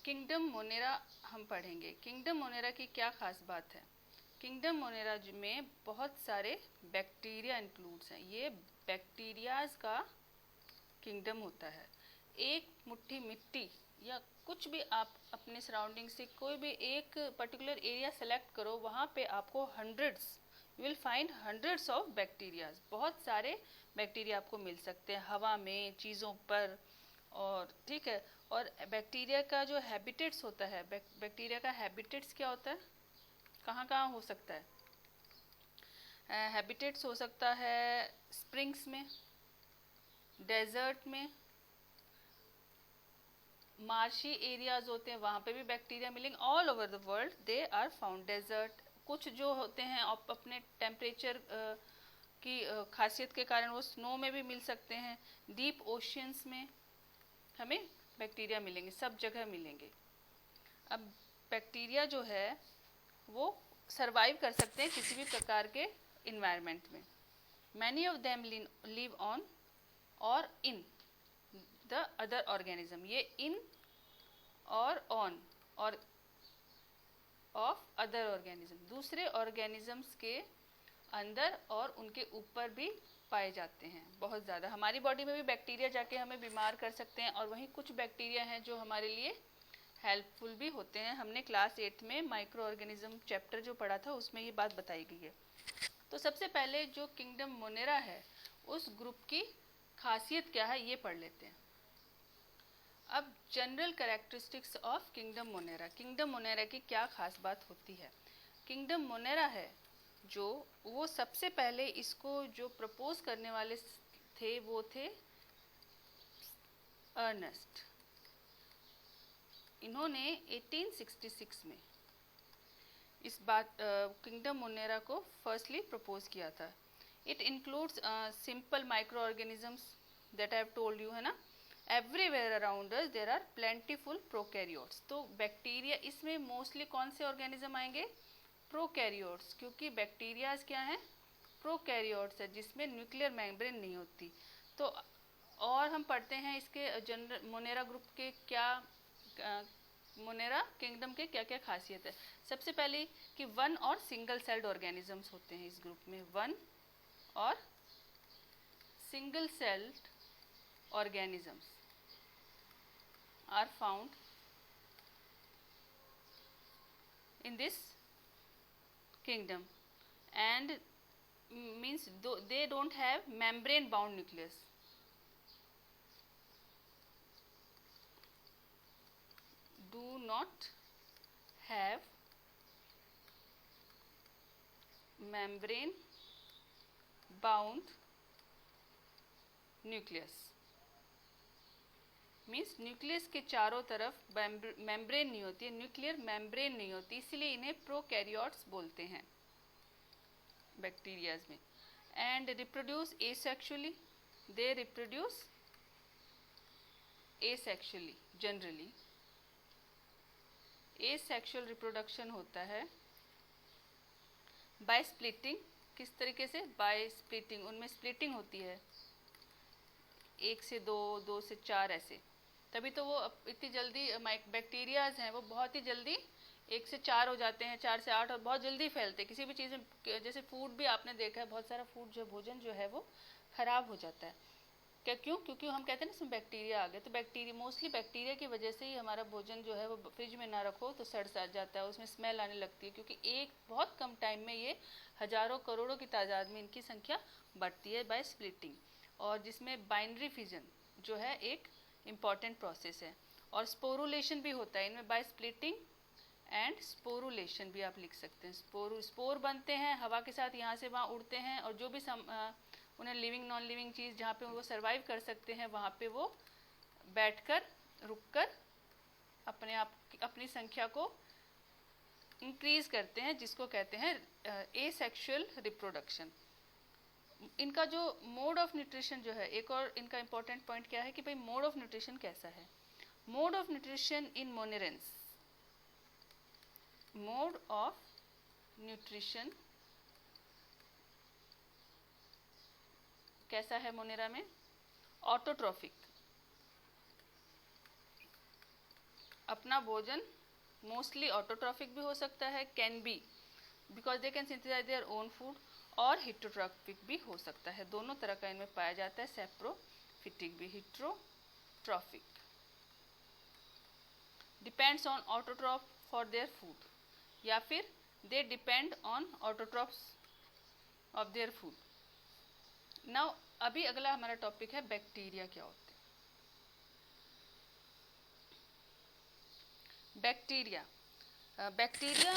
Kingdom Monera हम पढ़ेंगे। Kingdom Monera की क्या खास बात है? किंगडम मोनेरा में बहुत सारे बैक्टीरिया इंक्लूड्स हैं। ये बैक्टीरियाज का किंगडम होता है। एक मुट्ठी मिट्टी या कुछ भी आप अपने सराउंडिंग से कोई भी एक पर्टिकुलर एरिया सेलेक्ट करो, वहाँ पे आपको hundreds, you will find hundreds of bacterias. बहुत सारे बैक्टीरिया आपको मिल सकते हैं हवा में, चीज़ों पर, और ठीक है। और बैक्टीरिया का जो हैबिटेट्स होता है, बैक्टीरिया का हैबिटेट्स क्या होता है, कहाँ कहाँ हो सकता है? हैबिटेट्स हो सकता है स्प्रिंग्स में, डेजर्ट में, मार्शी एरियाज होते हैं वहाँ पे भी बैक्टीरिया मिलेंगे। All over the world they are found. Desert कुछ जो होते हैं अपने टेम्परेचर की खासियत के कारण वो स्नो में भी मिल सकते हैं। डीप ओशियंस में हमें बैक्टीरिया मिलेंगे, सब जगह मिलेंगे। अब बैक्टीरिया जो है वो सरवाइव कर सकते हैं किसी भी प्रकार के इन्वायरमेंट में। Many of them live on और इन द अदर ऑर्गेनिज्म। ये इन और ऑन और ऑफ अदर ऑर्गेनिज्म, दूसरे ऑर्गेनिजम्स के अंदर और उनके ऊपर भी पाए जाते हैं बहुत ज़्यादा। हमारी बॉडी में भी बैक्टीरिया जाके हमें बीमार कर सकते हैं, और वहीं कुछ बैक्टीरिया हैं जो हमारे लिए हेल्पफुल भी होते हैं। हमने क्लास 8 में माइक्रो ऑर्गेनिज्म चैप्टर जो पढ़ा था उसमें ये बात बताई गई है। तो सबसे पहले जो किंगडम मोनेरा है उस ग्रुप की खासियत क्या है ये पढ़ लेते हैं। अब general characteristics of kingdom Monera. Kingdom Monera की क्या खास बात होती है? किंगडम मोनेरा है जो, वो सबसे पहले इसको जो प्रपोज करने वाले थे वो थे अर्नेस्ट। इन्होंने 1866 में इस बात किंगडम मोनेरा को फर्स्टली प्रपोज किया था। It includes simple micro organisms that I have told you, है ना। Everywhere around us there are plentiful prokaryotes. तो बैक्टीरिया इसमें मोस्टली कौन से ऑर्गेनिज्म आएंगे? प्रोकैरियोट्स, क्योंकि बैक्टीरियाज क्या हैं? प्रोकैरियोट्स है जिसमें न्यूक्लियर मेम्ब्रेन नहीं होती। तो और हम पढ़ते हैं इसके जनरल मोनेरा ग्रुप के क्या, मोनेरा किंगडम के क्या क्या खासियत है। सबसे पहले कि one or single celled organisms होते हैं इस ग्रुप में। One or single celled organisms are found in this kingdom, and means they don't have membrane bound nucleus. Do not have membrane bound nucleus, means nucleus के चारों तरफ membrane नहीं होती है, न्यूक्लियर मेम्ब्रेन नहीं होती, इसलिए इन्हें प्रोकैरियोट्स बोलते हैं बैक्टीरियाज में। And reproduce asexually, they reproduce asexually. Generally asexual reproduction होता है बाय स्प्लिटिंग। किस तरीके से? By splitting. उनमें स्प्लिटिंग होती है, 1 से 2, 2 से 4 ऐसे। तभी तो वो इतनी जल्दी बैक्टीरियाज हैं वो बहुत ही जल्दी 1 से 4 हो जाते हैं, 4 से 8, और बहुत जल्दी फैलते हैं। किसी भी चीज़ में, जैसे फूड भी आपने देखा है, बहुत सारा फूड जो भोजन जो है वो खराब हो जाता है। क्या? क्यों? क्योंकि हम कहते हैं ना इसमें बैक्टीरिया आ गए। तो बैक्टीरिया, मोस्टली बैक्टीरिया की वजह से ही हमारा भोजन जो है वो फ्रिज में ना रखो तो सड़ सा जाता है, उसमें स्मेल आने लगती है, क्योंकि एक बहुत कम टाइम में ये हजारों करोड़ों की तादाद में इनकी संख्या बढ़ती है बाय स्प्लिटिंग। और जिसमें बाइनरी फिजन जो है एक इम्पॉर्टेंट प्रोसेस है, और स्पोरुलेशन भी होता है इनमें बाय स्प्लिटिंग एंड स्पोरुलेशन भी आप लिख सकते हैं। स्पोर बनते हैं हवा के साथ, यहाँ से वहाँ उड़ते हैं, और जो भी उन्हें लिविंग नॉन लिविंग चीज़ जहाँ पे वो सर्वाइव कर सकते हैं वहाँ पे वो बैठकर, रुककर अपने आप अपनी संख्या को इंक्रीज करते हैं, जिसको कहते हैं एसेक्सुअल रिप्रोडक्शन। इनका जो मोड ऑफ न्यूट्रिशन जो है, एक और इनका इंपॉर्टेंट पॉइंट क्या है कि भाई मोड ऑफ न्यूट्रिशन कैसा है। Mode of nutrition in monerans, mode of nutrition कैसा है मोनेरा में? ऑटोट्रॉफिक। अपना भोजन मोस्टली ऑटोट्रॉफिक भी हो सकता है, can be because they can synthesize their own food, और हिट्रोट्रॉफिक भी हो सकता है। दोनों तरह का इनमें पाया जाता है। सेप्रोफिटिक भी, heterotrophic depends on autotroph for their food, या फिर they depend on autotrophs of their food. Now अभी अगला हमारा टॉपिक है बैक्टीरिया क्या होते हैं। Bacteria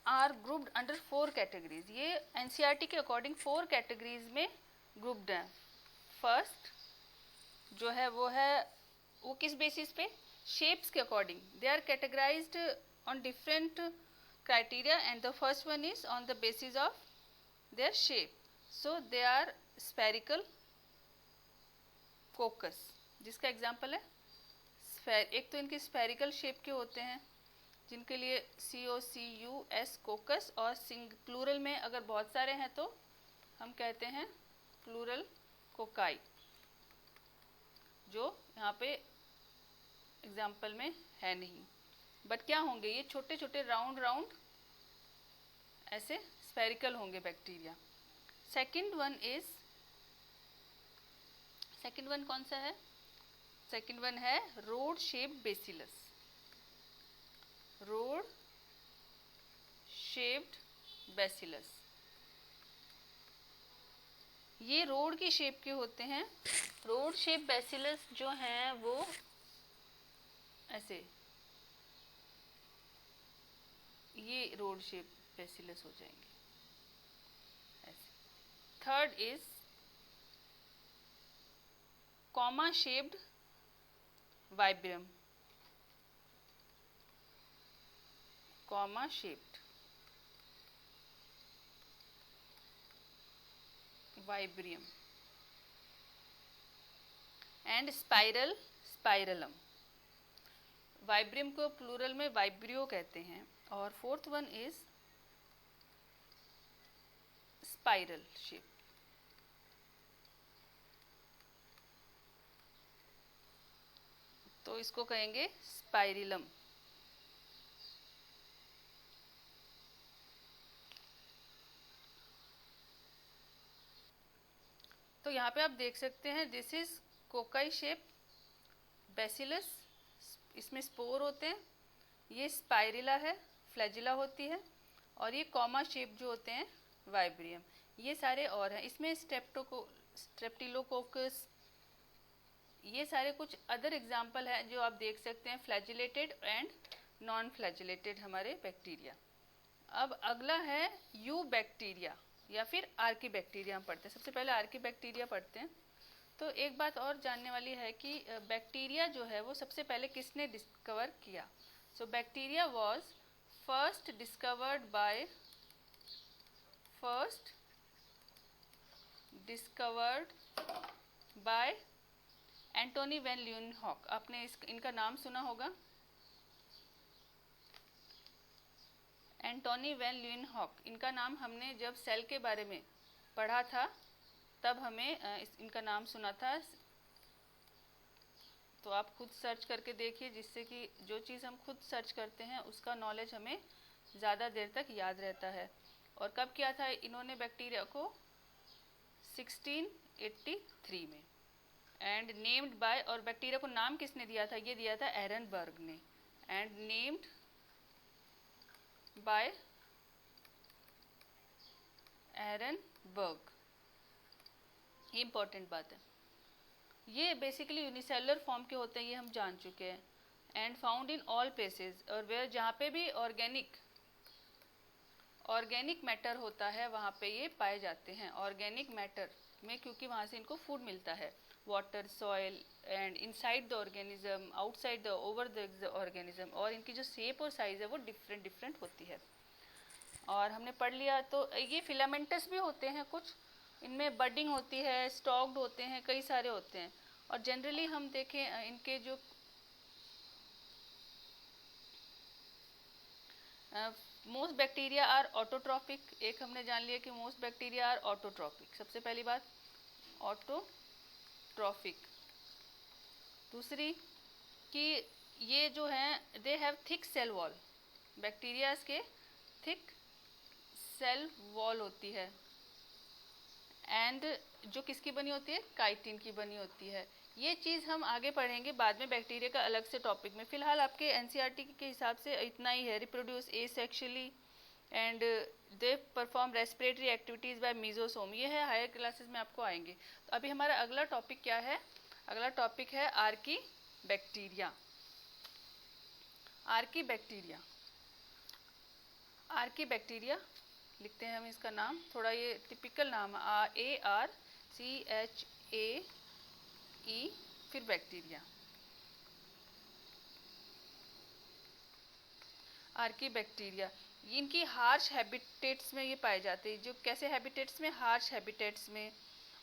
are grouped under 4 categories. ये एनसीईआरटी के अकॉर्डिंग 4 कैटेगरीज में ग्रुप्ड हैं। फर्स्ट जो है वो किस बेसिस पे, शेप्स के according they are categorized on different criteria, and the first one is on the basis of their shape. So they are spherical coccus, जिसका एग्जाम्पल है एक तो इनकी स्फेरिकल शेप के होते हैं जिनके लिए COCUS कोकस, और प्लूरल में अगर बहुत सारे हैं तो हम कहते हैं प्लूरल कोकाई, जो यहाँ पे एग्जाम्पल में है नहीं। बट क्या होंगे, ये छोटे छोटे राउंड राउंड ऐसे स्फेरिकल होंगे बैक्टीरिया। सेकंड वन कौन सा है? सेकंड वन है road shaped bacillus. Road shaped bacillus, ये रोड की शेप के होते हैं। रोड शेप बेसिलस जो हैं वो ऐसे, ये रोड शेप बेसिलस हो जाएंगे ऐसे। Third is comma shaped vibrium. Comma shaped vibrium and spirillum. Vibrium को प्लूरल में वाइब्रियो कहते हैं। और fourth one is spiral shape. तो इसको कहेंगे स्पाइरिलम। तो यहाँ पे आप देख सकते हैं this is cocci shape bacillus, इसमें स्पोर होते हैं। ये स्पाइरिला है, फ्लैजिला होती है, और ये कॉमा शेप जो होते हैं वाइब्रियम। ये सारे और हैं, इसमें स्ट्रेप्टिलोकोकस, ये सारे कुछ अदर एग्जाम्पल हैं जो आप देख सकते हैं, फ्लैजिलेटेड एंड नॉन फ्लैजिलेटेड हमारे बैक्टीरिया। अब अगला है यू बैक्टीरिया या फिर आर्की बैक्टीरिया हम पढ़ते हैं। सबसे पहले आर्की बैक्टीरिया पढ़ते हैं। तो एक बात और जानने वाली है कि बैक्टीरिया जो है वो सबसे पहले किसने डिस्कवर किया। So bacteria was first discovered by Antonie van Leeuwenhoek. आपने इनका नाम सुना होगा, एंटोनी वैन ल्यूवेनहॉक। इनका नाम हमने जब सेल के बारे में पढ़ा था तब हमें इनका नाम सुना था। तो आप खुद सर्च करके देखिए, जिससे कि जो चीज़ हम खुद सर्च करते हैं उसका नॉलेज हमें ज़्यादा देर तक याद रहता है। और कब किया था इन्होंने बैक्टीरिया को? 1683 में। एंड नेम्ड बाय, और बैक्टीरिया को नाम किसने दिया था? ये दिया था एरनबर्ग ने। And named by Ehrenberg. ये इंपॉर्टेंट बात है। ये बेसिकली यूनिसेलुलर फॉर्म के होते हैं, ये हम जान चुके हैं। And found in all places, और वेयर जहाँ पे भी ऑर्गेनिक मैटर होता है वहाँ पे ये पाए जाते हैं। ऑर्गेनिक मैटर में, क्योंकि वहाँ से इनको फूड मिलता है, water, soil, and inside the organism, outside the, over the organism. और इनकी जो शेप और साइज है वो डिफरेंट होती है। और हमने पढ़ लिया। तो ये फिलामेंटस भी होते हैं कुछ, इनमें बडिंग होती है, स्टॉक्ड होते हैं, कई सारे होते हैं। और जनरली हम देखें इनके जो मोस्ट बैक्टीरिया आर ऑटोट्रॉपिक। एक हमने जान लिया कि मोस्ट बैक्टीरिया आर ऑटोट्रॉपिक, सबसे पहली बात ऑटोट्रॉपिक। दूसरी कि ये जो हैं they have thick cell wall, bacterias के थिक सेल वॉल होती है, एंड जो किसकी बनी होती है, काइटिन की बनी होती है। ये चीज़ हम आगे पढ़ेंगे बाद में बैक्टीरिया का अलग से टॉपिक में। फिलहाल आपके एनसीईआरटी के हिसाब से इतना ही है। Reproduce asexually and they perform respiratory activities by mesosome, ये है हायर क्लासेस में आपको आएंगे। तो अभी हमारा अगला टॉपिक क्या है, अगला टॉपिक है Archie bacteria. Archie bacteria, Archie bacteria लिखते हैं हम इसका नाम, थोड़ा ये टिपिकल नाम है, ARCHAE फिर बैक्टीरिया। आर्की बैक्टीरिया इनकी हार्श हैबिटेट्स में ये पाए जाते हैं। जो कैसे हैबिटेट्स में, हार्श हैबिटेट्स में,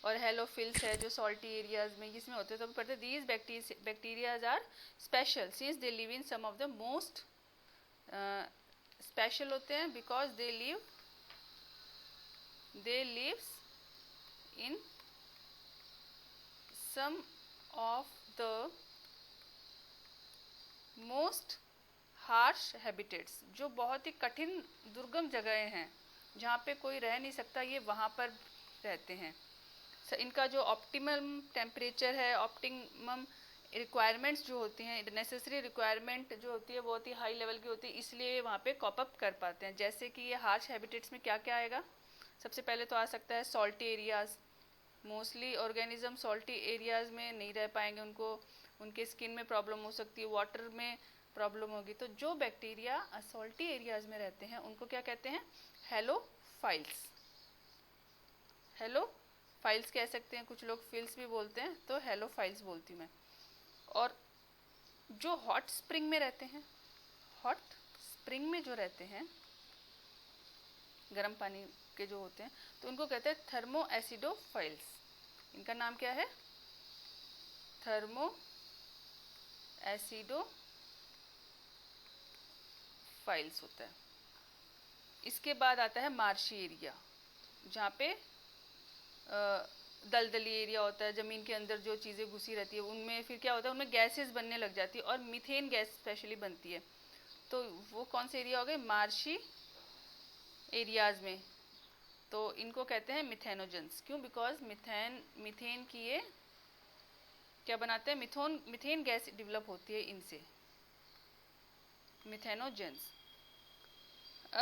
और हेलोफिल्स है जो सॉल्टी एरियाज में जिसमें होते हैं। तो पढ़ते these bacterias are special since they live in some of the most special होते हैं because they lives in some of the most harsh habitats, जो बहुत ही कठिन दुर्गम जगहें हैं जहाँ पे कोई रह नहीं सकता, ये वहाँ पर रहते हैं। इनका जो ऑप्टिमम टेम्परेचर है, ऑप्टिमम रिक्वायरमेंट्स जो होती हैं, नेसेसरी रिक्वायरमेंट जो होती है बहुत ही हाई लेवल की होती है, इसलिए वहाँ पे कॉप अप कर पाते हैं। जैसे कि ये हार्श हैबिटेट्स में क्या क्या आएगा, सबसे पहले तो आ सकता है salty areas. Mostly organism salty areas में नहीं रह पाएंगे, उनके स्किन में प्रॉब्लम हो सकती है, वाटर में प्रॉब्लम होगी। तो जो बैक्टीरिया सॉल्टी एरियाज में रहते हैं उनको क्या कहते हैं, हेलोफाइल्स। हेलोफाइल्स कह सकते हैं, कुछ लोग फिल्स भी बोलते हैं, तो हेलोफाइल्स बोलती हूँ मैं। और जो हॉट स्प्रिंग में रहते हैं, हॉट स्प्रिंग में जो रहते हैं, गर्म पानी के जो होते हैं, तो उनको कहते हैं थर्मो एसिडोफाइल्स। इनका नाम क्या है, थर्मो एसिडोफाइल्स होता है। इसके बाद आता है मार्शी एरिया, जहाँ पे दलदली एरिया होता है, ज़मीन के अंदर जो चीज़ें घुसी रहती है, उनमें फिर क्या होता है, उनमें गैसेस बनने लग जाती है और मीथेन गैस स्पेशली बनती है। तो वो कौन से एरिया हो गए, मार्शी एरियाज में। तो इनको कहते हैं मिथेनोजेंस। क्यों, बिकॉज मीथेन की ये क्या बनाते हैं, मीथेन गैस डेवलप होती है इनसे, मिथेनोजेंस।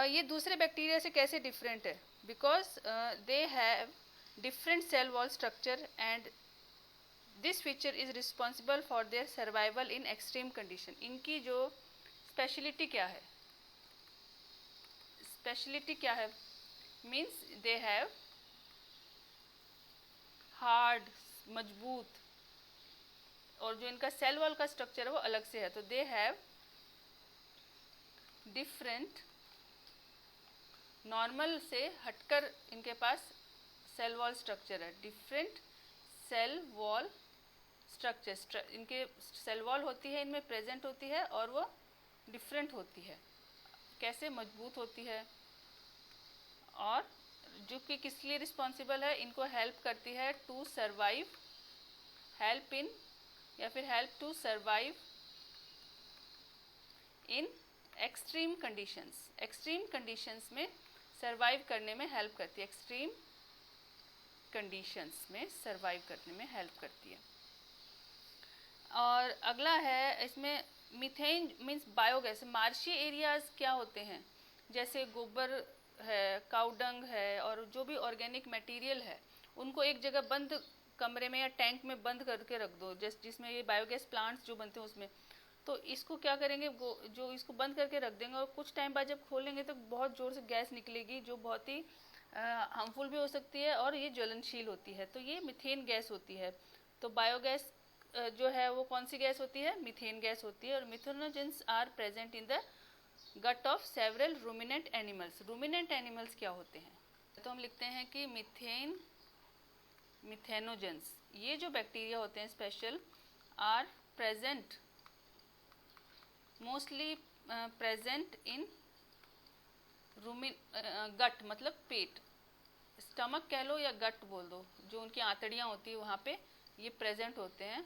ये दूसरे बैक्टीरिया से कैसे डिफरेंट है, because they have different cell wall structure and this feature is responsible for their survival in extreme condition। इनकी जो स्पेशलिटी क्या है, स्पेशलिटी क्या है, मीन्स दे हैव हार्ड, मजबूत, और जो इनका सेल वॉल का स्ट्रक्चर है वो अलग से है। तो दे हैव डिफरेंट, नॉर्मल से हटकर इनके पास सेल वॉल स्ट्रक्चर है, डिफरेंट सेल वॉल स्ट्रक्चर। इनके सेल वॉल होती है, इनमें प्रेजेंट होती है, और वो डिफरेंट होती है। कैसे, मजबूत होती है, और जो कि किस लिए रिस्पॉन्सिबल है, इनको हेल्प करती है टू सर्वाइव, हेल्प इन या फिर help to survive in extreme conditions. Extreme conditions में सर्वाइव करने में हेल्प करती है, एक्सट्रीम कंडीशंस में सर्वाइव करने में हेल्प करती है। और अगला है इसमें methane means biogas. Marshy areas क्या होते हैं, जैसे गोबर है, काउडंग है, और जो भी ऑर्गेनिक मटेरियल है उनको एक जगह बंद कमरे में या टैंक में बंद करके रख दो, जिसमें ये बायोगैस प्लांट्स जो बनते हैं उसमें। तो इसको क्या करेंगे, जो इसको बंद करके रख देंगे, और कुछ टाइम बाद जब खोलेंगे तो बहुत ज़ोर से गैस निकलेगी जो बहुत ही हार्मफुल भी हो सकती है और ये ज्वलनशील होती है। तो ये मीथेन गैस होती है। तो बायोगैस जो है वो कौन सी गैस होती है, मीथेन गैस होती है। और methanogens are present in the gut of several ruminant animals. Ruminant animals क्या होते हैं, तो हम लिखते हैं कि मिथेनोजेंस, ये जो बैक्टीरिया होते हैं special, are present, mostly present in gut मतलब पेट, स्टमक कह लो या गट बोल दो, जो उनकी आंतड़ियाँ होती है वहाँ पे ये प्रेजेंट होते हैं।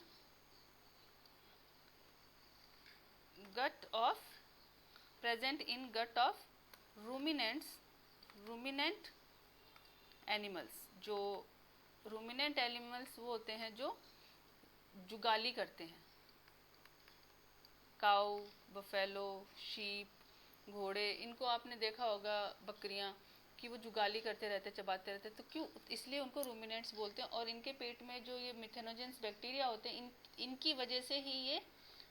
Gut of present in gut of ruminant animals. जो रूमिनेंट एनिमल्स वो होते हैं जो जुगाली करते हैं, काऊ, बफेलो, शीप, घोड़े, इनको आपने देखा होगा, बकरियां, कि वो जुगाली करते रहते, चबाते रहते, तो क्यों, इसलिए उनको रूमिनेंट्स बोलते हैं। और इनके पेट में जो ये मिथेनोजेंस बैक्टीरिया होते हैं, इनकी वजह से ही ये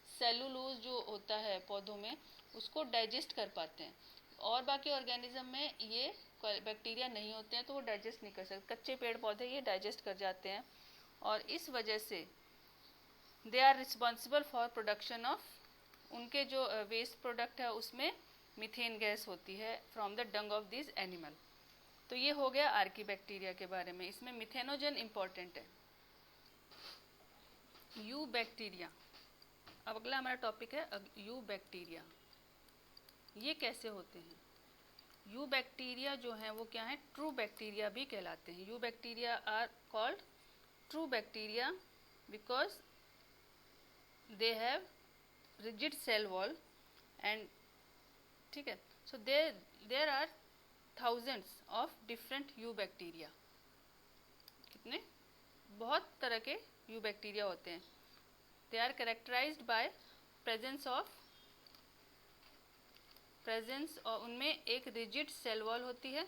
सेलुलोज जो होता है पौधों में उसको डाइजेस्ट कर पाते हैं। और बाकी ऑर्गेनिज्म में ये बैक्टीरिया नहीं होते हैं तो वो डाइजेस्ट नहीं कर सकते। कच्चे पेड़ पौधे ये डाइजेस्ट कर जाते हैं और इस वजह से they are responsible for production of, उनके जो वेस्ट प्रोडक्ट है उसमें मीथेन गैस होती है from the Dang of this animal. तो ये हो गया आर्की बैक्टीरिया के बारे में। इसमें मिथेनोजन इंपॉर्टेंट है। यू बैक्टीरिया, अब अगला हमारा टॉपिक है यू बैक्टीरिया। ये कैसे होते हैं? यू बैक्टीरिया जो हैं वो क्या है, ट्रू बैक्टीरिया भी कहलाते हैं। Eubacteria are called true bacteria because they have rigid cell wall and, ठीक है। So there are thousands of different eubacteria. कितने, बहुत तरह के यू बैक्टीरिया होते हैं। They are characterized by presence और उनमें एक रिजिड सेल वॉल होती है,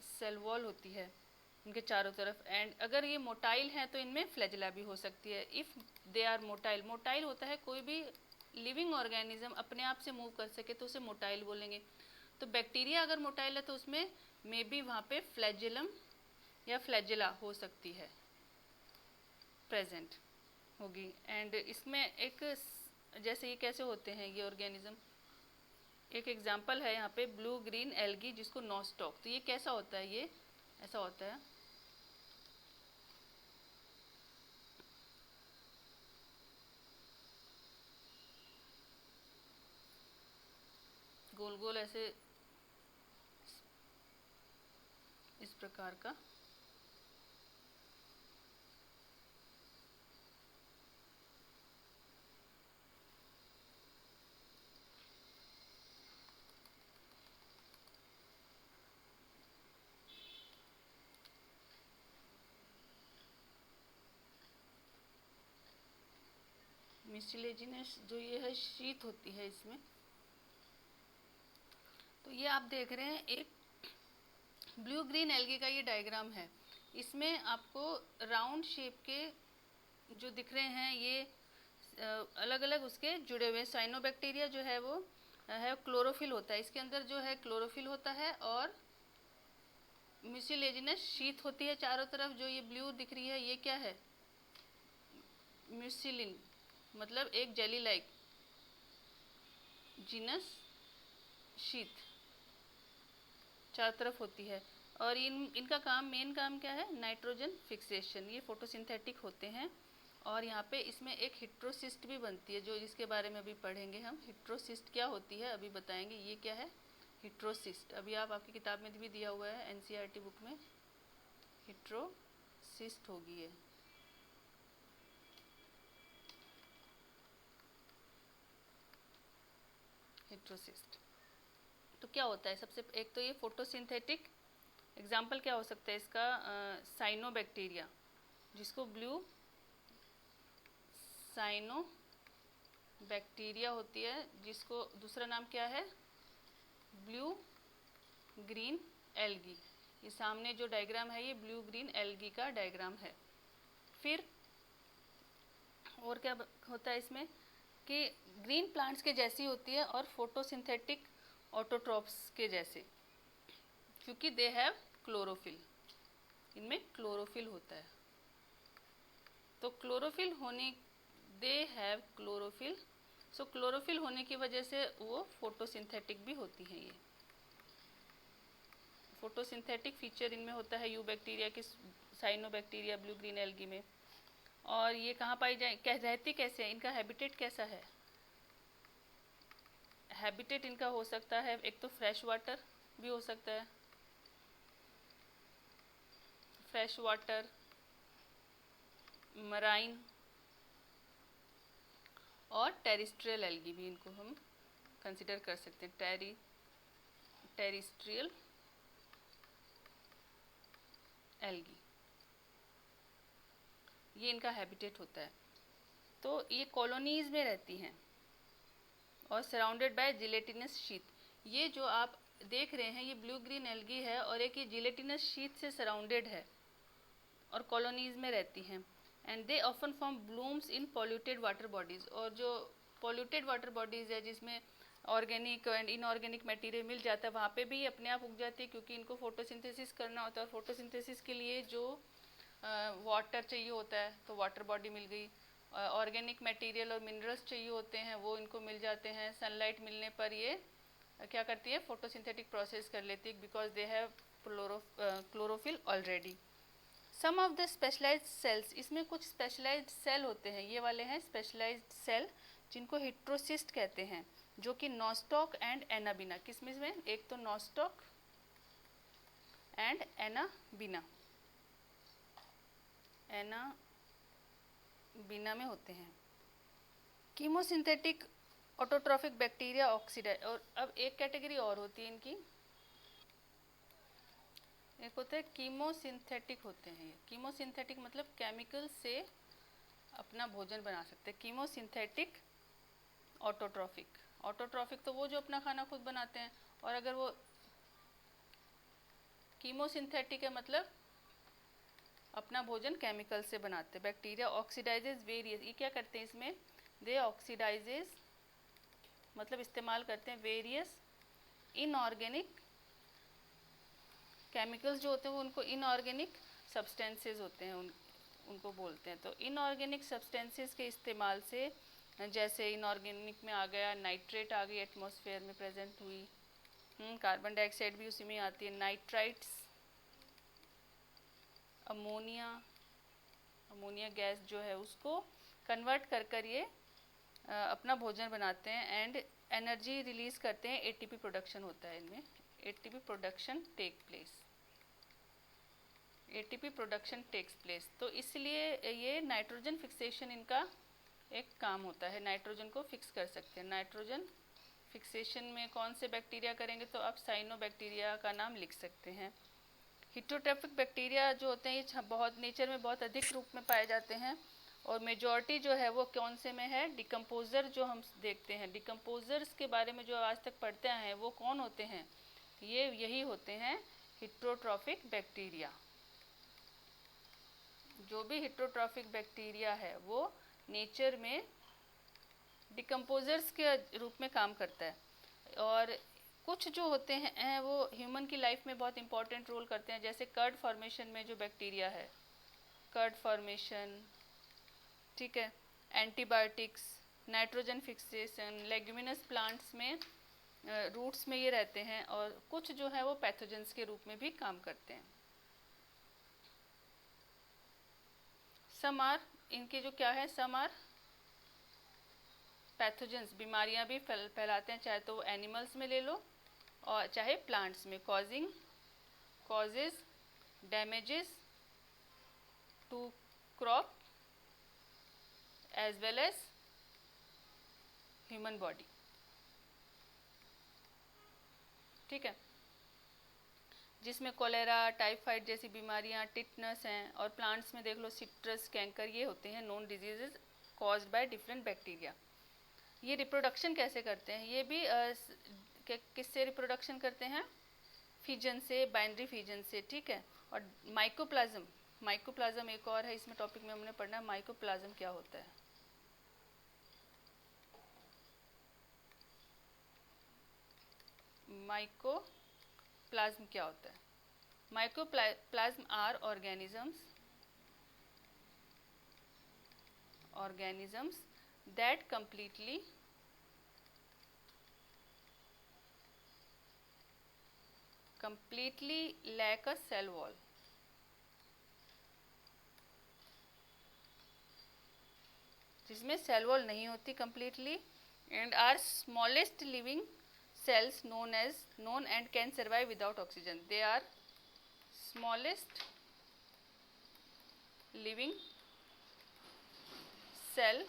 सेल वॉल होती है इनके चारों तरफ। एंड अगर ये मोटाइल हैं तो इनमें फ्लैजिला भी हो सकती है। If they are motile, motile होता है कोई भी लिविंग ऑर्गेनिज्म अपने आप से मूव कर सके तो उसे मोटाइल बोलेंगे। तो बैक्टीरिया अगर मोटाइल है तो उसमें मे बी वहाँ पे फ्लैजिलम या फ्लैजिला हो सकती है, प्रेजेंट होगी। एंड इसमें एक, जैसे ये कैसे होते हैं ये ऑर्गेनिज्म, एक एग्जांपल है यहाँ पे ब्लू ग्रीन एल्गी जिसको नोस्टॉक। तो ये कैसा होता है, ये ऐसा होता है, गोल गोल ऐसे इस प्रकार का। मिसिलेजिनस जो ये है शीत होती है इसमें। तो ये आप देख रहे हैं एक ब्लू ग्रीन एल्गी का ये डायग्राम है। इसमें आपको राउंड शेप के जो दिख रहे हैं ये अलग अलग उसके जुड़े हुए। साइनोबैक्टीरिया जो है वो है क्लोरोफिल होता है, इसके अंदर जो है क्लोरोफिल होता है। और म्यूसिलेजिनस शीत होती है चारों तरफ। जो ये ब्लू दिख रही है ये क्या है, म्यूसिलिन, मतलब एक जेली लाइक जीनस शीत चारों तरफ होती है। और इनका काम, मेन काम क्या है, नाइट्रोजन फिक्सेशन। ये फोटोसिंथेटिक होते हैं। और यहाँ पे इसमें एक हिट्रोसिस्ट भी बनती है, जो जिसके बारे में अभी पढ़ेंगे हम। हिट्रोसिस्ट क्या होती है अभी बताएंगे। ये क्या है हिट्रोसिस्ट, अभी आपकी किताब में भी दिया हुआ है, एनसीईआरटी बुक में हिट्रोसिस्ट होगी ये। हिट्रोसिस्ट तो क्या होता है, सबसे एक तो ये फोटोसिंथेटिक। एग्जाम्पल क्या हो सकता है इसका, साइनोबैक्टीरिया जिसको ब्लू साइनो बैक्टीरिया होती है, जिसको दूसरा नाम क्या है ब्लू ग्रीन एल्गी। ये सामने जो डायग्राम है ये ब्लू ग्रीन एल्गी का डायग्राम है। फिर और क्या होता है इसमें कि ग्रीन प्लांट्स के जैसी होती है और फोटोसिंथेटिक ऑटोट्रॉप्स के जैसे, क्योंकि दे हैव क्लोरोफिल, इनमें क्लोरोफिल होता है। तो क्लोरोफिल होने, दे हैव क्लोरोफिल, सो क्लोरोफिल होने की वजह से वो फोटोसिंथेटिक भी होती हैं। ये फोटोसिंथेटिक फीचर इनमें होता है यू बैक्टीरिया के, साइनोबैक्टीरिया, ब्लू ग्रीन एल्गी में। और ये कहाँ पाई जाए, रहती कैसे है, इनका हैबिटेट कैसा है। हैबिटेट इनका हो सकता है एक तो फ्रेश वाटर भी हो सकता है, fresh water, marine terrestrial algae भी इनको हम कंसिडर कर सकते हैं, टेरिस्ट्रियल एल्गी, ये इनका हैबिटेट होता है। तो ये कॉलोनीज में रहती हैं और सराउंडेड बाय जिलेटिनस शीथ। ये जो आप देख रहे हैं ये ब्लू ग्रीन एल्गी है और एक ये जिलेटिनस शीथ से सराउंडेड है और कॉलोनीज में रहती हैं। And they often form blooms in polluted water bodies, और जो पॉल्यूटेड वाटर बॉडीज है जिसमें ऑर्गेनिक एंड इनऑर्गेनिक मटेरियल मिल जाता है वहाँ पे भी अपने आप उग जाती है, क्योंकि इनको फोटोसिंथेसिस करना होता है और फोटोसिंथेसिस के लिए जो वाटर चाहिए होता है तो वाटर बॉडी मिल गई। ऑर्गेनिक मटेरियल और मिनरल्स चाहिए होते हैं वो इनको मिल जाते हैं। सनलाइट मिलने पर ये क्या करती है, फोटोसिंथेटिक प्रोसेस कर लेती है, because they have chlorophyll already. Some of the specialised cells, इसमें कुछ स्पेशलाइज्ड सेल होते हैं, ये वाले हैं स्पेशलाइज्ड सेल जिनको हिट्रोसिस्ट कहते हैं, जो कि नॉस्टॉक एंड एनाबिना, किसमें में, एक तो नॉस्टॉक एंड एनाबिना में होते हैं। कीमोसिंथेटिक ऑटोट्रॉफिक बैक्टीरिया ऑक्सीडाइज, और अब एक कैटेगरी और होती है इनकी, एक होता है कीमोसिंथेटिक होते हैं। ये कीमोसिंथेटिक मतलब केमिकल से अपना भोजन बना सकते हैं। कीमोसिंथेटिक ऑटोट्रॉफिक, ऑटोट्रॉफिक तो वो जो अपना खाना खुद बनाते हैं, और अगर वो कीमोसिंथेटिक है मतलब अपना भोजन केमिकल से बनाते हैं। बैक्टीरिया ऑक्सीडाइजेज वेरियस, ये क्या करते हैं इसमें, दे ऑक्सीडाइजेज मतलब इस्तेमाल करते हैं वेरियस इनऑर्गेनिक केमिकल्स जो होते हैं वो उनको इनऑर्गेनिक सब्सटेंसेस होते हैं उनको बोलते हैं। तो इनऑर्गेनिक सब्सटेंसेस के इस्तेमाल से, जैसे इनऑर्गेनिक में आ गया नाइट्रेट आ गई, एटमॉस्फेयर में प्रेजेंट हुई, कार्बन डाइऑक्साइड भी उसी में आती है, नाइट्राइट्स, अमोनिया गैस जो है उसको कन्वर्ट कर ये अपना भोजन बनाते हैं एंड एनर्जी रिलीज करते हैं। एटीपी प्रोडक्शन होता है इनमें, एटीपी प्रोडक्शन टेक्स प्लेस। तो इसलिए ये नाइट्रोजन फिक्सेशन इनका एक काम होता है, नाइट्रोजन को फिक्स कर सकते हैं। नाइट्रोजन फिक्सेशन में कौन से बैक्टीरिया करेंगे, तो आप साइनोबैक्टीरिया का नाम लिख सकते हैं। हिट्रोट्रॉफिक बैक्टीरिया जो होते हैं ये बहुत नेचर में बहुत अधिक रूप में पाए जाते हैं, और मेजॉरिटी जो है वो कौन से में है, डिकम्पोजर जो हम देखते हैं, डिकम्पोजर्स के बारे में जो आज तक पढ़ते हैं वो कौन होते हैं, ये यही होते हैं हिट्रोट्रॉफिक बैक्टीरिया। जो भी हिट्रोट्रॉफिक बैक्टीरिया है वो नेचर में डिकम्पोजर्स के रूप में काम करता है, और कुछ जो होते हैं वो ह्यूमन की लाइफ में बहुत इंपॉर्टेंट रोल करते हैं। जैसे कर्ड फॉर्मेशन में जो बैक्टीरिया है, कर्ड फॉर्मेशन, ठीक है, antibiotics, nitrogen fixation, leguminous plants में रूट्स में ये रहते हैं, और कुछ जो है वो पैथोजेंस के रूप में भी काम करते हैं। सम आर, इनके जो क्या है, सम आर पैथोजेंस, बीमारियां भी फैलाते हैं, चाहे तो एनिमल्स में ले लो और चाहे प्लांट्स में, causes damages to crop as well as human body, ठीक है, जिसमें कोलेरा, टाइफाइड जैसी बीमारियां, टिटनस हैं, और प्लांट्स में देख लो सिट्रस, कैंकर, ये होते हैं known diseases caused by different bacteria. ये रिप्रोडक्शन कैसे करते हैं, ये भी किससे रिप्रोडक्शन करते हैं, फिजन से, बाइनरी फिजन से, ठीक है। और माइकोप्लाज्म एक और है इसमें टॉपिक में हमने पढ़ना है, माइकोप्लाज्म क्या होता है। माइकोप्लाज्म क्या होता है, mycoplasm are organisms that completely lack a cell wall, जिसमें सेल वॉल नहीं होती completely, and are smallest living cells known and can survive without oxygen. They are smallest living cell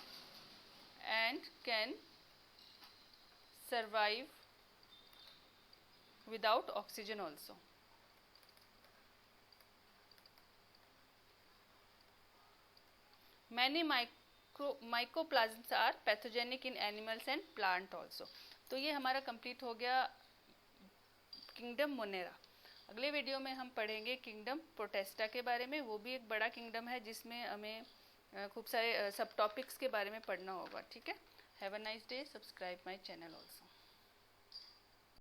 and can survive without oxygen also. Many mycoplasms are pathogenic in animals and plant also. तो ये हमारा complete हो गया kingdom Monera. अगले video में हम पढ़ेंगे kingdom Protista के बारे में। वो भी एक बड़ा किंगडम है जिसमें हमें खूब सारे सब टॉपिक्स के बारे में पढ़ना होगा। ठीक है, have a nice day, subscribe my channel also.